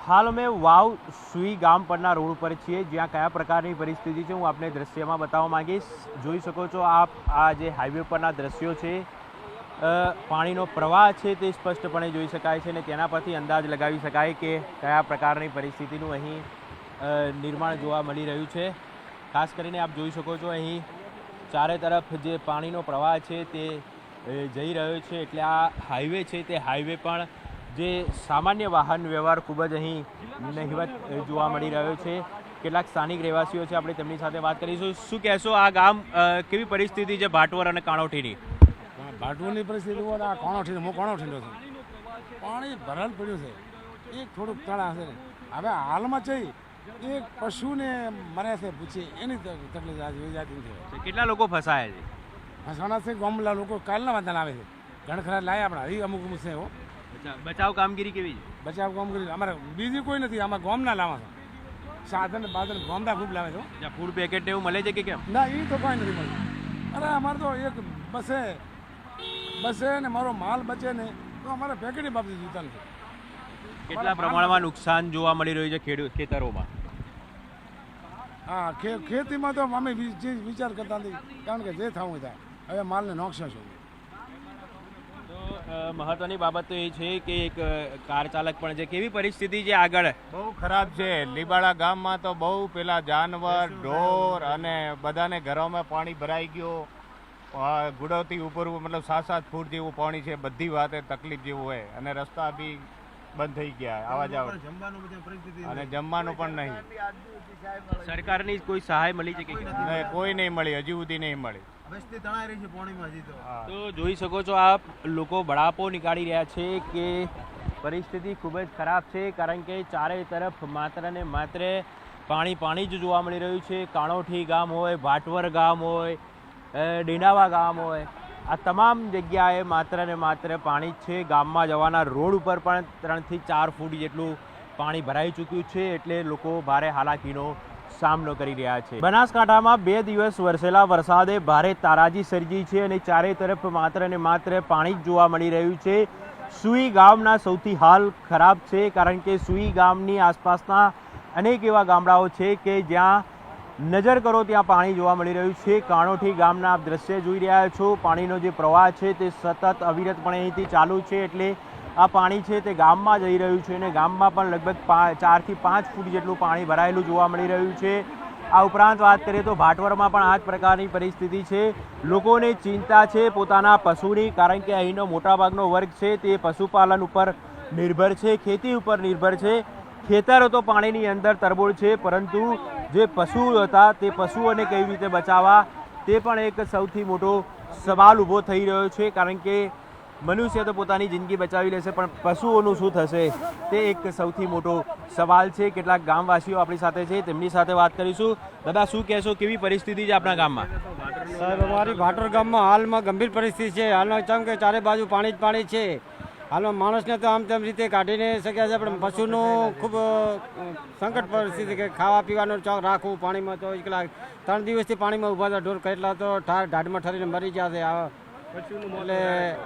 હાલ અમે વાવ સુઈ ગામ પરના રોડ પર છીએ, જ્યાં કયા પ્રકારની પરિસ્થિતિ છે હું આપને દ્રશ્યમાં બતાવવા માંગીશ। જોઈ શકો છો આપ આ જે હાઈવે પરના દ્રશ્યો છે, પાણીનો પ્રવાહ છે તે સ્પષ્ટપણે જોઈ શકાય છે અને તેના પરથી અંદાજ લગાવી શકાય કે કયા પ્રકારની પરિસ્થિતિનું અહીં નિર્માણ જોવા મળી રહ્યું છે। ખાસ કરીને આપ જોઈ શકો છો અહીં ચારે તરફ જે પાણીનો પ્રવાહ છે તે જઈ રહ્યો છે, એટલે આ હાઈવે છે તે હાઈવે પણ જે સામાન્ય વાહન વ્યવહાર ખૂબ જ અહીં નહિવત જોવા મળી રહ્યો છે। કેટલાક સ્થાનિક રહેવાસીઓ છે, આપણે તેમની સાથે વાત કરીશું। શું કહેશો, આ ગામ કેવી પરિસ્થિતિ છે ભાટવર અને કાણોઠીની? ભાટવરની પરિસ્થિતિ આ કાણોઠી હું કાણોઠીનો છું, પાણી ભરાલ પડ્યું છે, એક થોડુંક તળા હશે ને હવે હાલમાં છે એક પશુને મરે છે પૂછી એની તકલીફ જાતી છે। કેટલા લોકો ફસાયા છે? ફસાણા છે ગામના લોકો કાલના વાંધા આવે છે, ઘણ ખરા લાયા આપણા હજી અમુક અમુક છે એવો। બચાવ કામગીરી કેવી છે? બચાવ કામગીરી અમારે બીજી કોઈ નથી, આમાં ગામના લાવવા છે, સાધન બાધન ગામડા ખૂબ લાવે છે। ફૂડ પેકેટ એવું મળે છે કે કેમ? ના એ તો કોઈ નથી મળતું। અરે અમારે તો એક બસે ને મારો માલ બચે ને તો અમારે પેકેટ બાબતે જોતા નથી। કેટલા પ્રમાણમાં નુકસાન જોવા મળી રહ્યું છે ખેતરોમાં? હા, ખેતીમાં તો અમે વિચાર કરતા નથી, કારણ કે જે થવું થાય હવે માલને નુકસાન છે। તો મહત્વની બાબત તો એ છે કે એક કાર ચાલક પણ છે, કેવી પરિસ્થિતિ છે આગળ? બહુ ખરાબ છે। લીબાડા ગામમાં તો બહુ પેલા જાનવર ઢોર અને બધાને ઘરોમાં પાણી ભરાઈ ગયો, ગુડોથી ઉપર મતલબ 7-7 ફૂટ જેવું પાણી છે, બધી વાતે તકલીફ જેવું હોય અને રસ્તા બી બંધ થઈ ગયા આવા જાવ અને જમવાનું પણ નહીં। સરકારની કોઈ સહાય મળી છે કે નહીં? કોઈ નહીં મળી, હજી સુધી નહીં મળી। તો જોઈ શકો છો આપ, લોકો બળાપો નીકાળી રહ્યા છે કે પરિસ્થિતિ ખૂબ જ ખરાબ છે, કારણ કે ચારે તરફ માત્ર ને માત્ર પાણી જ જોવા મળી રહ્યું છે। કાણોઠી ગામ હોય, ભાટવર ગામ હોય, ડેનાવા ગામ હોય, આ તમામ જગ્યાએ માત્ર ને માત્ર પાણી જ છે। ગામમાં જવાના રોડ ઉપર પણ 3 થી 4 ફૂટ જેટલું પાણી ભરાઈ ચૂક્યું છે, એટલે લોકો ભારે હાલાકીનો સામનો કરી રહ્યા છે। બનાસકાંઠામાં 2 દિવસ વરસેલા વરસાદે ભારે તારાજી સર્જી છે અને ચારે તરફ માત્ર ને માત્ર પાણી જ જોવા મળી રહ્યું છે। સુઈ ગામના સૌથી હાલ ખરાબ છે, કારણ કે સુઈ ગામની આસપાસના અનેક એવા ગામડાઓ છે કે જ્યાં નજર કરો ત્યાં પાણી જોવા મળી રહ્યું છે। કાણોઠી ગામના આપ દ્રશ્ય જોઈ રહ્યા છો, પાણીનો જે પ્રવાહ છે તે સતત અવિરતપણે અહીંથી ચાલુ છે, એટલે આ પાણી છે તે ગામમાં જઈ રહ્યું છે અને ગામમાં પણ લગભગ 4 થી 5 ફૂટ જેટલું પાણી ભરાયેલું જોવા મળી રહ્યું છે। આ ઉપરાંત વાત કરીએ તો ભાટવરમાં પણ આ જ પ્રકારની પરિસ્થિતિ છે। લોકોને ચિંતા છે પોતાના પશુની, કારણ કે અહીંનો મોટાભાગનો વર્ગ છે તે પશુપાલન ઉપર નિર્ભર છે, ખેતી ઉપર નિર્ભર છે। ખેતરો તો પાણીની અંદર તરબોળ છે, પરંતુ જે પશુઓ હતા તે પશુઓને કઈ રીતે બચાવવા તે પણ એક સૌથી મોટો સવાલ ઊભો થઈ રહ્યો છે, કારણ કે મનુષ્ય તો પોતાની જિંદગી બચાવી લેશે, પણ પશુઓનું શું થશે તે એક સૌથી મોટો સવાલ છે। કેટલાક ગામવાસીઓ આપણી સાથે છે, તેમની સાથે વાત કરીશું। દાદા, શું કહેશો, કેવી પરિસ્થિતિ છે આપણા ગામમાં? સાહેબ, અમારી ભાટવર ગામમાં હાલમાં ગંભીર પરિસ્થિતિ છે। હાલમાં ચમ કે ચારે બાજુ પાણી જ પાણી છે। હાલમાં માણસને તો આમ તેમ રીતે કાઢીને શક્યા છે, પણ પશુનું ખૂબ સંકટ પરિસ્થિતિ કે ખાવા પીવાનું ચોક રાખવું પાણીમાં તો 3 દિવસથી પાણીમાં ઊભા હતા ઢોર, કેટલા તો ઢાઢમાં ઠરીને મરી ગયા છે। એટલે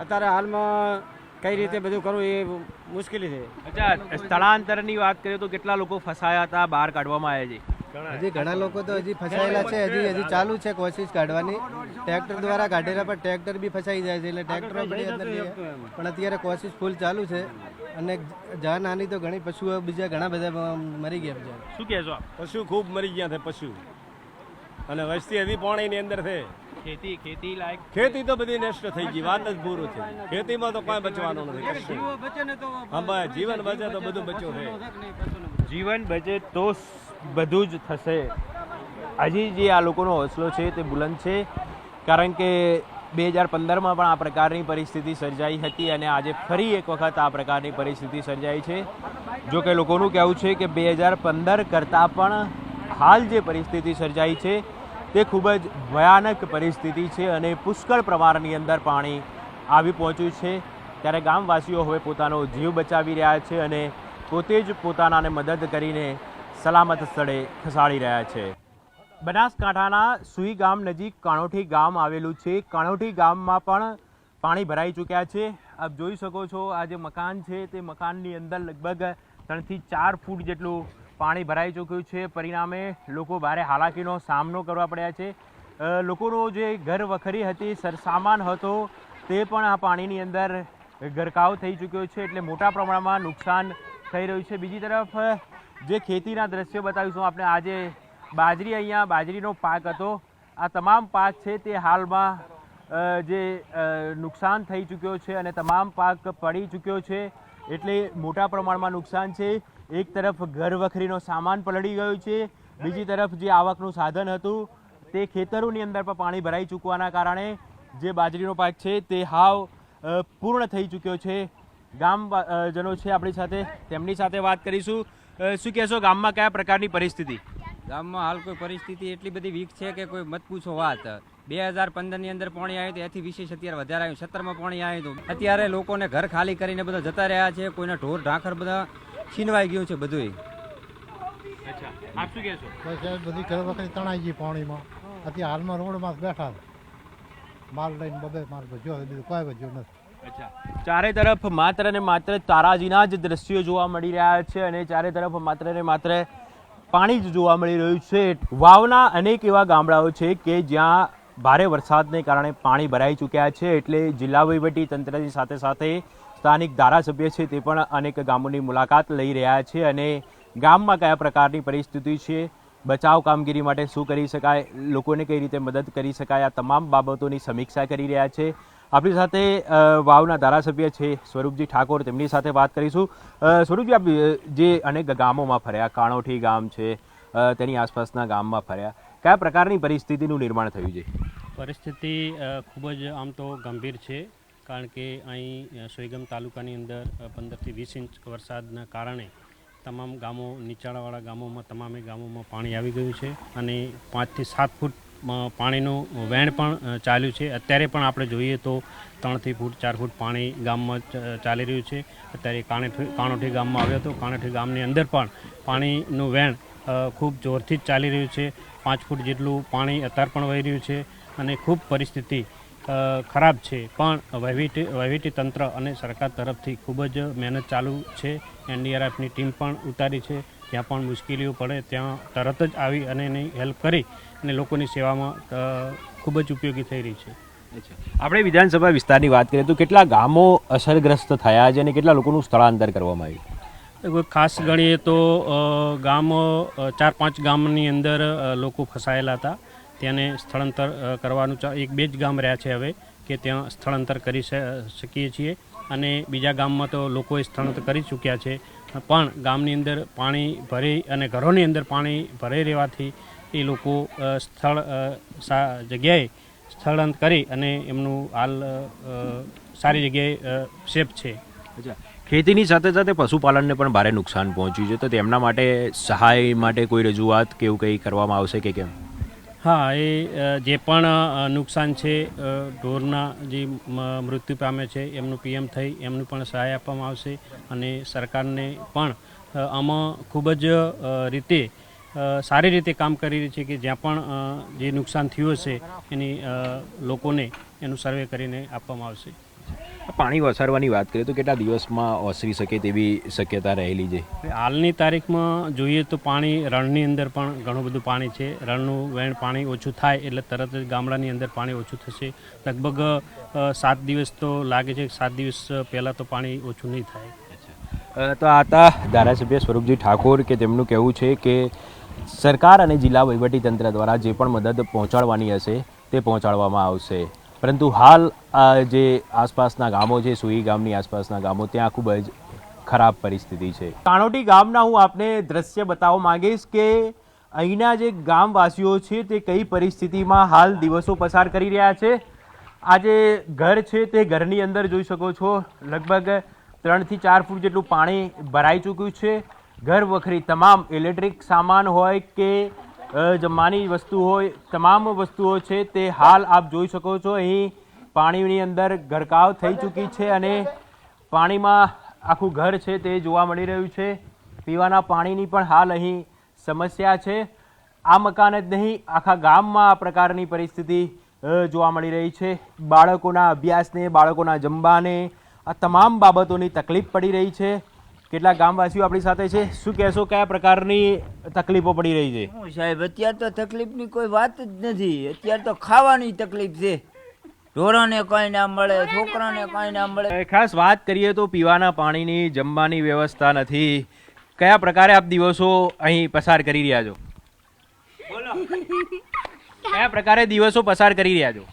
અત્યારે હાલમાં કઈ રીતે બધું કરવું એ મુશ્કેલી છે। અચ્છા, સ્થળાંતરની વાત કરીએ તો કેટલા લોકો ફસાયા હતા, બહાર કાઢવામાં આવ્યા છે? હજી ઘણા લોકો તો હજી ફસાયેલા છે, હજી ચાલુ છે કોશિશ કાઢવાની। ટ્રેક્ટર દ્વારા કાઢેલા, પણ ટ્રેક્ટર બી ફસાઈ જાય છે, એટલે ટ્રેક્ટરો બધી અંદર પણ અત્યારે કોશિશ ફૂલ ચાલુ છે અને જાનહાની તો ઘણી પશુઓ બીજા ઘણા બધા મરી ગયા છે। શું કહેશો આપ? પશુ ખૂબ મરી ગયા છે પશુ, અને વસ્તી હજી પાણીની અંદર છે। ખેતી લાયક ખેતી તો બધી નષ્ટ થઈ ગઈ, વાત જ પૂરું છે। ખેતીમાં તો કોઈ બચવાનું નથી, જીવન બચે તો બધું બચ્યું છે। જીવન બચે તો બધું જ થશે। હજી જે આ લોકોનો હોસલો છે તે બુલંદ છે, કારણ કે 2015માં પણ આ પ્રકારની પરિસ્થિતિ સર્જાઈ હતી અને આજે ફરી એક વખત આ પ્રકારની પરિસ્થિતિ સર્જાઈ છે। જો કે લોકોનું કહેવું છે કે 2015 કરતાં પણ હાલ જે પરિસ્થિતિ સર્જાઈ છે તે ખૂબ જ ભયાનક પરિસ્થિતિ છે અને પુષ્કળ પ્રમાણની અંદર પાણી આવી પહોંચ્યું છે। ત્યારે ગામવાસીઓ હવે પોતાનો જીવ બચાવી રહ્યા છે અને પોતે જ પોતાનાને મદદ કરીને સલામત સ્થળે ખસેડી રહ્યા છે। બનાસકાંઠાના સુઈ ગામ નજીક કાણોઠી ગામ આવેલું છે। કાણોઠી ગામમાં પણ પાણી ભરાઈ ચૂક્યા છે। આપ જોઈ શકો છો, આ જે મકાન છે તે મકાનની અંદર લગભગ 3 થી 4 ફૂટ જેટલું પાણી ભરાઈ ચૂક્યું છે. પરિણામે લોકો ભારે હાલાકીનો સામનો કરવા પડ્યા છે. લોકોનો જે ઘર વખરી હતી, સરસામાન હતો, તે પણ આ પાણીની અંદર ગરકાવ થઈ ચૂક્યો છે, એટલે મોટા પ્રમાણમાં નુકસાન થઈ રહ્યું છે. બીજી તરફ જે ખેતીના દ્રશ્યો બતાવીશું આપણે, આજે બાજરી, અહીંયા બાજરીનો પાક હતો, આ તમામ પાક છે તે હાલમાં જે નુકસાન થઈ ચૂક્યો છે અને તમામ પાક પડી ચૂક્યો છે, એટલે મોટા પ્રમાણમાં નુકસાન છે. એક તરફ ઘર વખરીનો સામાન પલળી ગયો છે, બીજી તરફ જે આવકનું સાધન હતું તે ખેતરોની અંદર પણ પાણી ભરાઈ ચૂકવાના કારણે જે બાજરીનો પાક છે તે હાવ પૂર્ણ થઈ ચૂક્યો છે. ગામજનો છે આપણી સાથે, તેમની સાથે વાત કરીશું. શું કહેશો, ગામમાં કયા પ્રકારની પરિસ્થિતિ? ગામમાં હાલ કોઈ પરિસ્થિતિ એટલી બધી વીક છે કે કોઈ મત પૂછો વાત. 2015ની અંદર પાણી આવ્યું હતું, એથી વિશેષ અત્યારે વધારે આવ્યું. 17માં પાણી આવ્યું હતું. અત્યારે લોકોને ઘર ખાલી કરીને બધા જતા રહ્યા છે. કોઈને ઢોર ઢાંખર બધા છીનવાઈ ગયું છે બધું. અચ્છા, આપ શું કહેશો? બધી ઘર વખત તણાઈ ગઈ પાણીમાં. અત્યારે હાલમાં રોડમાં બેઠા માલ લઈને બબે માલ ભજ્યો, બીજું કોઈ ભજ્યો નથી. અચ્છા, ચારે તરફ માત્ર ને માત્ર તારાજીના જ દ્રશ્યો જોવા મળી રહ્યા છે અને ચારે તરફ માત્ર ને માત્ર પાણી જ જોવા મળી રહ્યું છે. વાવના અનેક એવા ગામડાઓ છે કે જ્યાં ભારે વરસાદને કારણે પાણી ભરાઈ ચૂક્યા છે, એટલે જિલ્લા વહીવટી તંત્રની સાથે સાથે સ્થાનિક ધારાસભ્ય છે તે પણ અનેક ગામોની મુલાકાત લઈ રહ્યા છે અને ગામમાં કયા પ્રકારની પરિસ્થિતિ છે, બચાવ કામગીરી માટે શું કરી શકાય, લોકોને કઈ રીતે મદદ કરી શકાય, આ તમામ બાબતોની સમીક્ષા કરી રહ્યા છે. આપણી સાથે વાવના ધારાસભ્ય છે સ્વરૂપજી ઠાકોર, તેમની સાથે વાત કરીશું. સ્વરૂપજી, આપ જે અનેક ગામોમાં ફર્યા, કાણોઠી ગામ છે, તેની આસપાસના ગામમાં ફર્યા, કયા પ્રકારની પરિસ્થિતિનું નિર્માણ થયું છે? પરિસ્થિતિ ખૂબ જ આમ તો ગંભીર છે, કારણ કે અહીં સોયગામ તાલુકાની અંદર 15 થી 20 ઇંચ વરસાદના કારણે તમામ ગામો, નીચાણવાળા ગામોમાં, તમામે ગામોમાં પાણી આવી ગયું છે અને 5 થી 7 ફૂટ પાણીનું વહેણ પણ ચાલ્યું છે. અત્યારે પણ આપણે જોઈએ તો 3 થી 4 ફૂટ પાણી ગામમાં ચાલી રહ્યું છે. અત્યારે કાણોઠી ગામમાં આવ્યો હતો. કાણોઠી ગામની અંદર પણ પાણીનું વહેણ ખૂબ જોરથી જ ચાલી રહ્યું છે. 5 ફૂટ જેટલું પાણી અત્યારે પણ વહી રહ્યું છે અને ખૂબ પરિસ્થિતિ ખરાબ છે. પણ વહીવટી તંત્ર અને સરકાર તરફથી ખૂબ જ મહેનત ચાલુ છે. NDRFની ટીમ પણ ઉતારી છે. જ્યાં પણ મુશ્કેલીઓ પડે ત્યાં તરત જ આવી અને એની હેલ્પ કરી અને લોકોની સેવામાં ખૂબ જ ઉપયોગી થઈ રહી છે. આપણે વિધાનસભા વિસ્તારની વાત કરીએ તો કેટલા ગામો અસરગ્રસ્ત થયા છે અને કેટલા લોકોનું સ્થળાંતર કરવામાં આવ્યું? ખાસ ગણીએ તો ગામો 4-5 ગામની અંદર લોકો ફસાયેલા હતા. તેને સ્થળાંતર કરવાનું 1-2 જ ગામ રહ્યા છે હવે કે ત્યાં સ્થળાંતર કરી શકીએ છીએ અને બીજા ગામમાં તો લોકોએ સ્થળાંતર કરી ચૂક્યા છે. પણ ગામની અંદર પાણી ભરી અને ઘરોની અંદર પાણી ભરાઈ રહેવાથી એ લોકો જગ્યાએ સ્થળાંતર કરી અને એમનું હાલ સારી જગ્યાએ સેફ છે. ખેતીની સાથે સાથે પશુપાલનને પણ ભારે નુકસાન પહોંચ્યું છે, તો તેમના માટે સહાય માટે કોઈ રજૂઆત કે એવું કંઈ કરવામાં આવશે કે કેમ? હા, એ જે પણ નુકસાન છે, ઢોરના જે મૃત્યુ પામે છે એમનું PM થઈ એમનું પણ સહાય આપવામાં આવશે અને સરકારને પણ આમાં ખૂબ જ રીતે સારી રીતે કામ કરી રહી છે કે જ્યાં પણ જે નુકસાન થયું હશે એની લોકોને એનું સર્વે કરીને આપવામાં આવશે. પાણી ઓસરવાની વાત કરીએ તો કેટલા દિવસમાં ઓસરી શકે તેવી શક્યતા રહેલી છે? હાલની તારીખમાં જોઈએ તો પાણી રણની અંદર પણ ઘણું બધું પાણી છે. રણનું વહેણ પાણી ઓછું થાય એટલે તરત જ ગામડાની અંદર પાણી ઓછું થશે. લગભગ 7 દિવસ તો લાગે છે. 7 દિવસ પહેલાં તો પાણી ઓછું નહીં થાય. તો આ હતા ધારાસભ્ય સ્વરૂપજી ઠાકોર કે તેમનું કહેવું છે કે સરકાર અને જિલ્લા વહીવટીતંત્ર દ્વારા જે પણ મદદ પહોંચાડવાની હશે તે પહોંચાડવામાં આવશે. પરંતુ હાલ જે આસપાસના ગામો છે, સુઈ ગામની આસપાસના ગામો, ત્યાં ખૂબ જ ખરાબ પરિસ્થિતિ છે. કાણોઠી ગામના હું આપને દ્રશ્ય બતાવવા માંગીશ કે અહીંના જે ગામવાસીઓ છે તે કઈ પરિસ્થિતિમાં હાલ દિવસો પસાર કરી રહ્યા છે. આ જે ઘર છે તે ઘરની અંદર જોઈ શકો છો લગભગ 3 થી 4 ફૂટ જેટલું પાણી ભરાઈ ચૂક્યું છે. ઘર વખરી તમામ ઇલેક્ટ્રિક સામાન હોય કે જમવાની વસ્તુ હોય, તમામ વસ્તુઓ છે તે હાલ આપ જોઈ શકો છો અહીં પાણીની અંદર ગરકાવ થઈ ચૂકી છે અને પાણીમાં આખું ઘર છે તે જોવા મળી રહ્યું છે. પીવાના પાણીની પણ હાલ અહીં સમસ્યા છે. આ મકાન જ નહીં, આખા ગામમાં આ પ્રકારની પરિસ્થિતિ જોવા મળી રહી છે. બાળકોના અભ્યાસને, બાળકોના જમવાને, આ તમામ બાબતોની તકલીફ પડી રહી છે. કેટલાક ગામવાસીઓ આપણી સાથે છે. શું કહેશો, કયા પ્રકારની તકલીફો પડી રહી છે? હું સાહેબ અત્યારે તો તકલીફની કોઈ વાત જ નથી. અત્યારે તો ખાવાની તકલીફ છે. ઢોરાને કાંઈ ના મળે, છોકરાને કાંઈ ના મળે. ખાસ વાત કરીએ તો પીવાના પાણીની, જમવાની વ્યવસ્થા નથી. કયા પ્રકારે આપ દિવસો અહીં પસાર કરી રહ્યા છો? કયા પ્રકારે દિવસો પસાર કરી રહ્યા છો?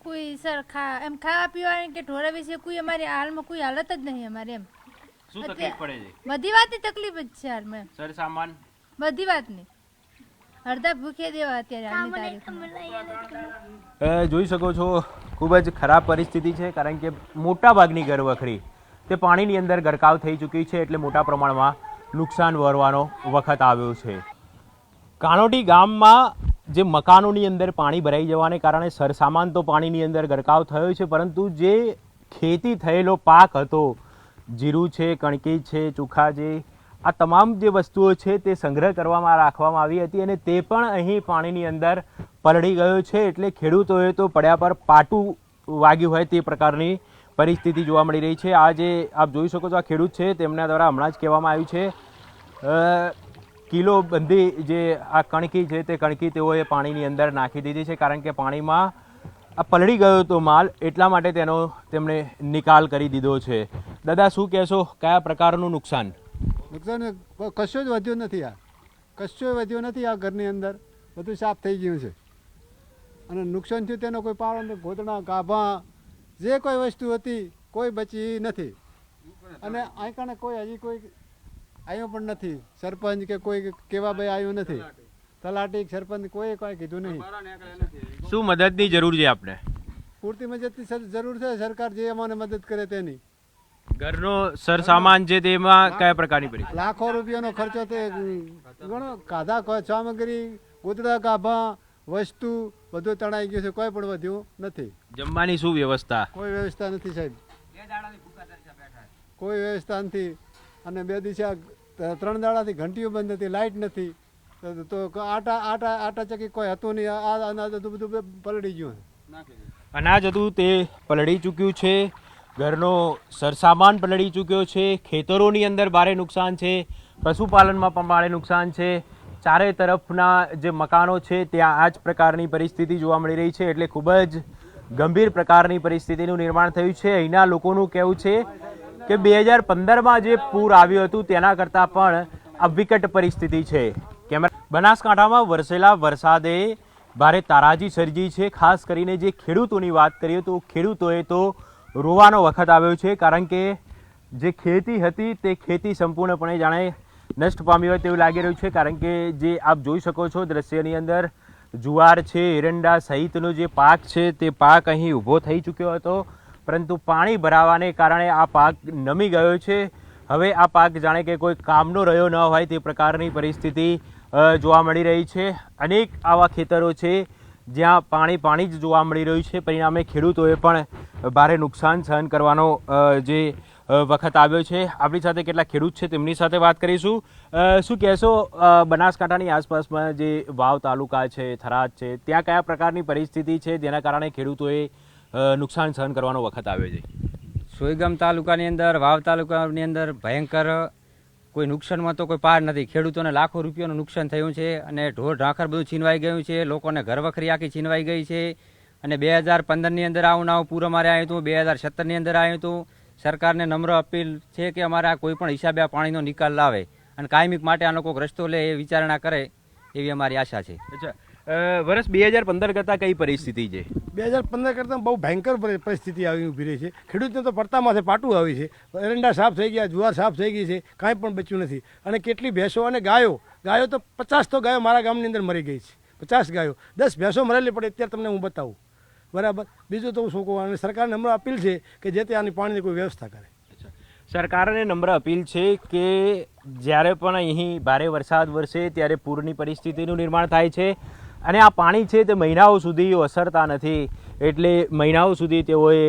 કોઈ સર એમ ખાવા પીવાની કે ઢોરા વિશે કોઈ અમારી હાલમાં કોઈ હાલત જ નહીં અમારે એમ. શું તકલીફ પડે છે? બધી વાતની તકલીફ જ છે હાલમાં. સર સામાન બધી વાતની અડધા ભૂખે દેવા અત્યારે હાલની તારીખમાં. જોઈ શકો છો ખૂબ જ ખરાબ પરિસ્થિતિ છે, કારણ કે મોટા ભાગની ઘરવખરી તે પાણીની અંદર ગરકાવ થઈ ચૂકી છે, એટલે મોટા પ્રમાણમાં નુકસાન વરવાનો વખત આવ્યો છે. કાણોટી ગામમાં જે મકાનોની અંદર પાણી ભરાઈ જવાને કારણે સરસામાન તો પાણીની અંદર ગરકાવ થયો છે, પરંતુ જે ખેતી થયેલો પાક હતો, જીરું છે, કણકી છે, ચોખા છે, આ તમામ જે વસ્તુઓ છે તે સંગ્રહ કરવામાં રાખવામાં આવી હતી અને તે પણ અહીં પાણીની અંદર પલળી ગયો છે. એટલે ખેડૂતોએ તો પડ્યા પર પાટું વાગ્યું હોય તે પ્રકારની પરિસ્થિતિ જોવા મળી રહી છે. આ જે આપ જોઈ શકો છો, આ ખેડૂત છે, તેમના દ્વારા હમણાં જ કહેવામાં આવ્યું છે કિલો બંધી જે આ કણકી છે તે કણકી તેઓએ પાણીની અંદર નાખી દીધી છે, કારણ કે પાણીમાં આ પલળી ગયો હતો માલ, એટલા માટે તેનો તેમણે નિકાલ કરી દીધો છે. દાદા શું કહેશો, કયા પ્રકારનું નુકસાન? નુકસાન કશું જ વધ્યું નથી. આ કશું વધ્યું નથી. આ ઘરની અંદર બધું સાફ થઈ ગયું છે અને નુકસાન થયું તેનો કોઈ પાળો નથી. ગોદડા, ગાભા, જે કોઈ વસ્તુ હતી કોઈ બચી નથી. અને અહીં કણે કોઈ હજી કોઈ આવ્યું પણ નથી. સરપંચ કે કોઈ કેવા ભાઈ આવ્યું નથી. તલાટી સરપંચ કોઈ કાંઈ કીધું નહીં. શું મદદની જરૂર છે આપને? પૂરતી મદદની જરૂર છે. સરકાર જે અમને મદદ કરે તેની. ઘરનો સરસામાન છે તેમાં કયા પ્રકારની પડી? લાખો રૂપિયાનો ખર્ચો તે ઘણો ખાધા સામગ્રી, ગોદડા, ગાભા, વસ્તુ બધું તણાઈ ગયું છે. કોઈ પણ વધ્યું નથી. જમવાની શું વ્યવસ્થા? કોઈ વ્યવસ્થા નથી સાહેબ, કોઈ વ્યવસ્થા નથી. અને 2 દિવસે 3 દાડાથી ઘંટીઓ બંધ હતી, લાઇટ નથી, તો આટા ચકી કોઈ હતું નહીં. આ અનાજ બધું પલળી ગયું. અનાજ હતું તે પલળી ચૂક્યું છે, ઘરનો સરસામાન પલળી ચૂક્યો છે, ખેતરોની અંદર ભારે નુકસાન છે, પશુપાલનમાં પણ ભારે નુકસાન છે. ચારે તરફના જે મકાનો છે ત્યાં આ જ પ્રકારની પરિસ્થિતિ જોવા મળી રહી છે. એટલે ખૂબ જ ગંભીર પ્રકારની પરિસ્થિતિનું નિર્માણ થયું છે. અહીંના લોકોનું કહેવું છે કે 2015માં જે પૂર આવ્યું હતું તેના કરતાં પણ આ વિકટ પરિસ્થિતિ છે. બનાસકાંઠામાં વરસેલા વરસાદે ભારે તારાજી સર્જી છે. ખાસ કરીને જે ખેડૂતોની વાત કરીએ તો ખેડૂતોએ તો રોવાનો વખત આવ્યો છે, કારણ કે જે ખેતી હતી તે ખેતી સંપૂર્ણપણે જાણે નષ્ટ પામી હોય તેવું લાગી રહ્યું છે. કારણ કે જે આપ જોઈ શકો છો દ્રશ્યની અંદર જુવાર છે, એરંડા સહિતનો જે પાક છે તે પાક અહીં ઊભો થઈ ચૂક્યો હતો, પરંતુ પાણી ભરાવાને કારણે આ પાક નમી ગયો છે. હવે આ પાક જાણે કે કોઈ કામનો રહ્યો ન હોય તે પ્રકારની પરિસ્થિતિ જોવા મળી રહી છે. અનેક આવા ખેતરો છે જ્યાં પાણી જ જોવા મળી રહ્યું છે. પરિણામે ખેડૂતોએ પણ ભારે નુકસાન સહન કરવાનો જે વખત આવ્યો છે. આપણી સાથે કેટલાક ખેડૂત છે તેમની સાથે વાત કરીશું. શું કહેશો, બનાસકાંઠાની આસપાસમાં જે વાવ તાલુકા છે, થરાદ છે, ત્યાં કયા પ્રકારની પરિસ્થિતિ છે જેના કારણે ખેડૂતોએ નુકસાન સહન કરવાનો વખત આવ્યો છે? સોયગામ તાલુકાની અંદર, વાવ તાલુકાની અંદર ભયંકર કોઈ નુકસાનમાં તો કોઈ પાર નથી. ખેડૂતોને લાખો રૂપિયાનું નુકસાન થયું છે અને ઢોર ઢાંખર બધું છીનવાઈ ગયું છે. લોકોને ઘરવખરી આખી છીનવાઈ ગઈ છે. અને 2015ની અંદર આવું પૂર અમારે આવ્યું હતું, 2017ની અંદર આવ્યું હતું. સરકારને નમ્ર અપીલ છે કે અમારે આ કોઈ પણ હિસાબે આ પાણીનો નિકાલ લાવે અને કાયમિક માટે આનો કોઈ રસ્તો લે એ વિચારણા કરે એવી અમારી આશા છે. અચ્છા, વર્ષ 2015 કરતાં કઈ પરિસ્થિતિ છે? 2015 કરતાં બહુ ભયંકર પરિસ્થિતિ આવી ઊભી રહી છે. ખેડૂતને તો પડતામાંથી પાટું આવી છે. એરંડા સાફ થઈ ગયા, જુવાર સાફ થઈ ગઈ છે, કાંઈ પણ બચ્યું નથી. અને કેટલી ભેંસો અને ગાયો તો 50 તો ગાયો મારા ગામની અંદર મરી ગઈ છે. 50 ગાયો, 10 ભેંસો મરેલી પડે અત્યારે તમને હું બતાવું. બરાબર. બીજું તો હું શું કહું, અને સરકારને નમ્ર અપીલ છે કે જે તે આની પાણીની કોઈ વ્યવસ્થા કરે. સરકારને નમ્ર અપીલ છે કે જ્યારે પણ અહીં ભારે વરસાદ વરસે ત્યારે પૂરની પરિસ્થિતિનું નિર્માણ થાય છે અને આ પાણી છે તે મહિનાઓ સુધી ઓસરતા નથી, એટલે મહિનાઓ સુધી તેઓએ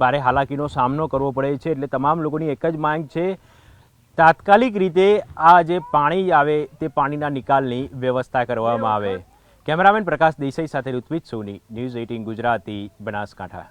ભારે હાલાકીનો સામનો કરવો પડે છે. એટલે તમામ લોકોની એક જ માંગ છે, તાત્કાલિક રીતે આ જે પાણી આવે તે પાણીના નિકાલની વ્યવસ્થા કરવામાં આવે. કેમેરામેન પ્રકાશ દેસાઈ સાથે ઋત્વિજ સોની, ન્યૂઝ 18 ગુજરાતી, બનાસકાંઠા.